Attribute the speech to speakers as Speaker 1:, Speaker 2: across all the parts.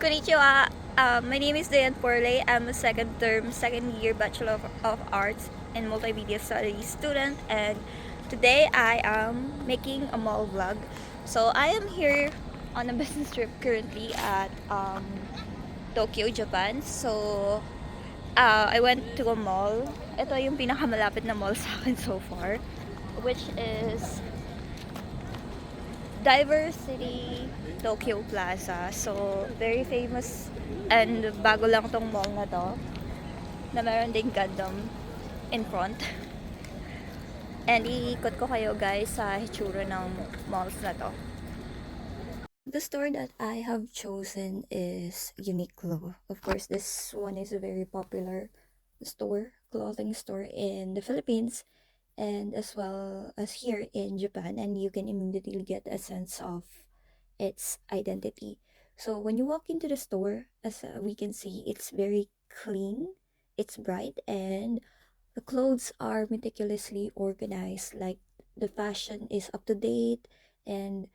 Speaker 1: Konnichiwa. My name is Dayan Porley. I'm a second year Bachelor of Arts in Multimedia Studies student, and today I am making a mall vlog. So I am here on a business trip currently at Tokyo, Japan. So I went to a mall. Ito yung pinakamalapit na mall sa akin so far, which is Diversity Tokyo Plaza. So, very famous and bago lang tong mall na to na meron ding Gundam in front. And iikot ko kayo guys sa hitsura ng malls na to. The store that I have chosen is Uniqlo. Of course, this one is a very popular clothing store in the Philippines and as well as here in Japan, and you can immediately get a sense of its identity. So when you walk into the store, as we can see, it's very clean, it's bright, and the clothes are meticulously organized. Like the fashion is up to date, and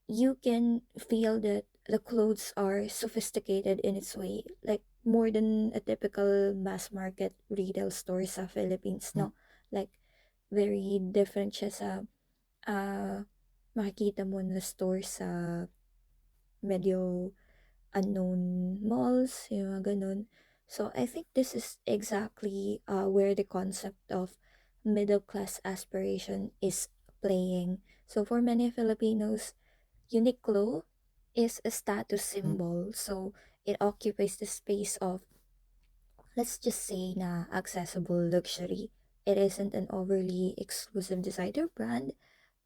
Speaker 1: you can feel that the clothes are sophisticated in its way, like more than a typical mass market retail store sa Philippines, no? Like very different siya sa makikita mo na store sa medyo unknown malls, yung mga ganun. So I think this is exactly where the concept of middle class aspiration is playing. So for many Filipinos, Uniqlo is a status symbol. So it occupies the space of, let's just say, na accessible luxury. It isn't an overly exclusive designer brand,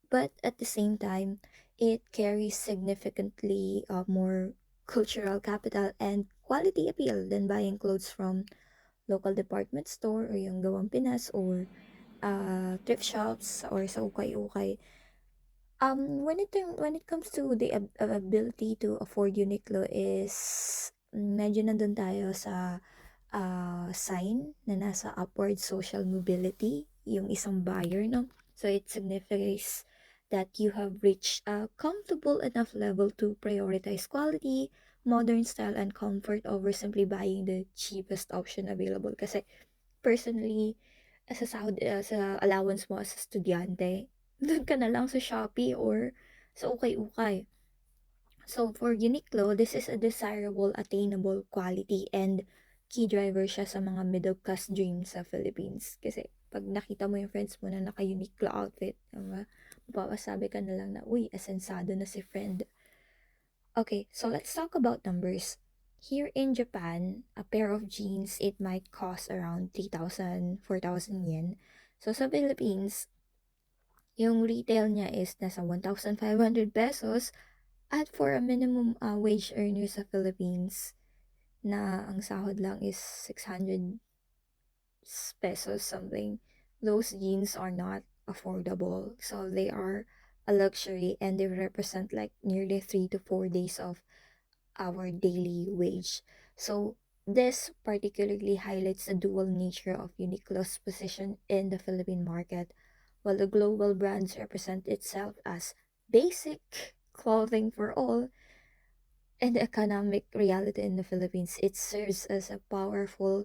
Speaker 1: but at the same time, it carries significantly more cultural capital and quality appeal than buying clothes from local department store or yung Gawang Pinas or thrift shops or sa ukay-ukay. When it comes to the ability to afford Uniqlo is medyo nandun tayo sa sign na nasa upward social mobility yung isang buyer, no? So it signifies that you have reached a comfortable enough level to prioritize quality, modern style, and comfort over simply buying the cheapest option available. Kasi personally, sa allowance mo as estudyante, doon ka na lang sa Shopee or sa ukay-ukay. So for Uniqlo, this is a desirable, attainable quality and key driver siya sa mga middle class dreams sa Philippines. Kasi pag nakita mo yung friends mo na naka-Uniqlo outfit, diba? Mapapasabi ka na lang na, uy, asensado na si friend. Okay, so let's talk about numbers. Here in Japan, a pair of jeans, it might cost around 3,000, 4,000 yen. So sa Philippines, yung retail niya is nasa 1,500 pesos. At for a minimum wage earner sa Philippines, na ang sahod lang is 600 pesos something, those jeans are not affordable. So they are a luxury and they represent like nearly 3 to 4 days of our daily wage. So this particularly highlights the dual nature of Uniqlo's position in the Philippine market. While the global brands represent itself as basic clothing for all, and the economic reality in the Philippines, it serves as a powerful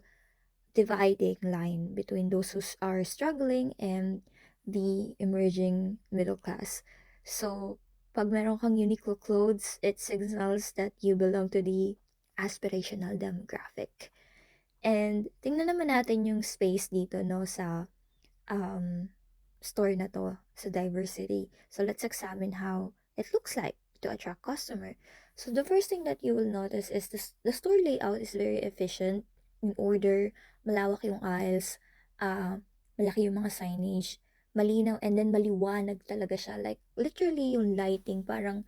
Speaker 1: dividing line between those who are struggling and the emerging middle class. So, pag meron kang Uniqlo clothes, it signals that you belong to the aspirational demographic. And tingnan naman natin yung space dito, no, sa um, store na to, sa Diversity. So let's examine how it looks like to attract customer. So the first thing that you will notice is the store layout is very efficient in order, malawak yung aisles, malaki yung mga signage, malinaw, and then maliwanag talaga siya. Like literally yung lighting, parang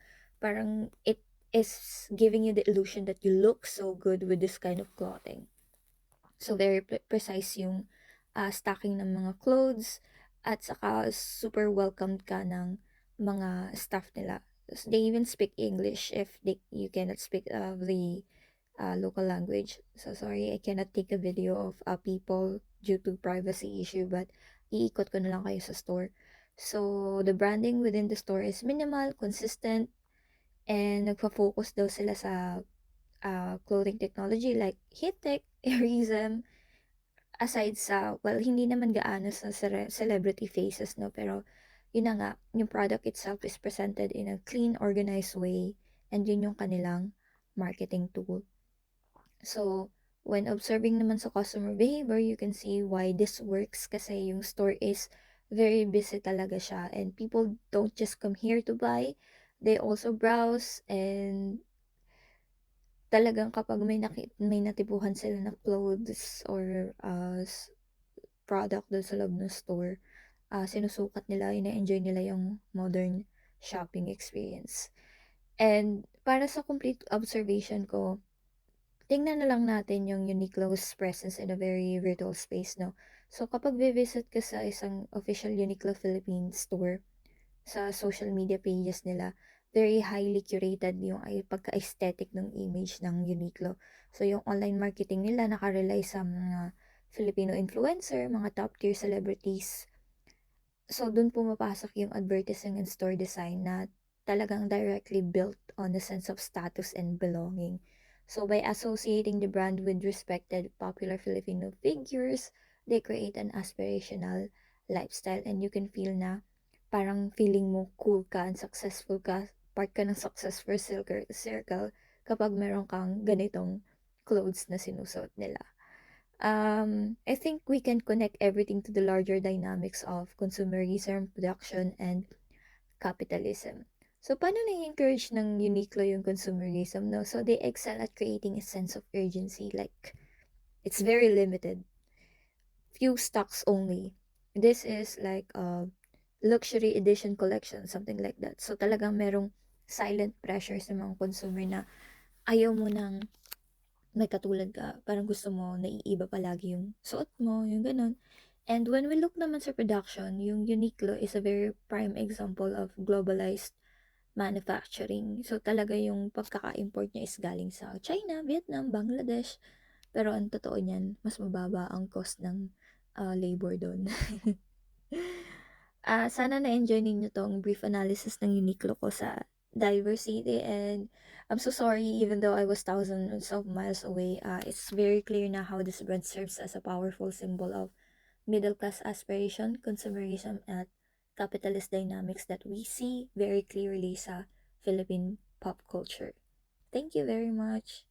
Speaker 1: it is giving you the illusion that you look so good with this kind of clothing. So very precise yung stocking ng mga clothes at saka super welcomed ka ng mga staff nila. So, they even speak English if you cannot speak the local language. So sorry, I cannot take a video of people due to privacy issue, but iikot ko na lang kayo sa store. So the branding within the store is minimal, consistent, and nagfa-focus daw sila sa clothing technology like heat tech, airism, aside sa, well, hindi naman gaano sa celebrity faces, no? Pero, yun na nga, yung product itself is presented in a clean, organized way, and yun yung kanilang marketing tool. So, when observing naman sa customer behavior, you can see why this works kasi yung store is very busy talaga siya and people don't just come here to buy, they also browse and talagang kapag may natipuhan sila na clothes or product doon sa loob ng store, sinusukat nila, ina-enjoy nila yung modern shopping experience. And para sa complete observation ko, tingnan na lang natin yung Uniqlo's presence in a very virtual space, no? So, kapag visit ka sa isang official Uniqlo Philippines store, sa social media pages nila, very highly curated yung ay pagka-aesthetic ng image ng Uniqlo. So, yung online marketing nila nakarely sa mga Filipino influencer, mga top-tier celebrities. So, dun pumapasok yung advertising and store design na talagang directly built on the sense of status and belonging. So, by associating the brand with respected popular Filipino figures, they create an aspirational lifestyle and you can feel na parang feeling mo cool ka and successful ka, part ka ng successful circle kapag meron kang ganitong clothes na sinusuot nila. I think we can connect everything to the larger dynamics of consumerism, production, and capitalism. So, paano na-encourage ng Uniqlo yung consumerism, no? So, they excel at creating a sense of urgency. Like, it's very limited. Few stocks only. This is like a luxury edition collection, something like that. So, talagang merong silent pressure sa mga consumer na ayaw mo nang may katulad ka, parang gusto mo naiiba palagi yung suot mo, yung ganun. And when we look naman sa production, yung Uniqlo is a very prime example of globalized manufacturing. So talaga yung pagkaka-import niya is galing sa China, Vietnam, Bangladesh. Pero ang totoo niyan, mas mababa ang cost ng labor doon. Sana na-enjoy ninyo tong brief analysis ng Uniqlo ko sa diversity and I'm so sorry even though I was thousands of miles away. It's very clear na how this brand serves as a powerful symbol of middle class aspiration, consumerism, at capitalist dynamics that we see very clearly sa Philippine pop culture. Thank you very much.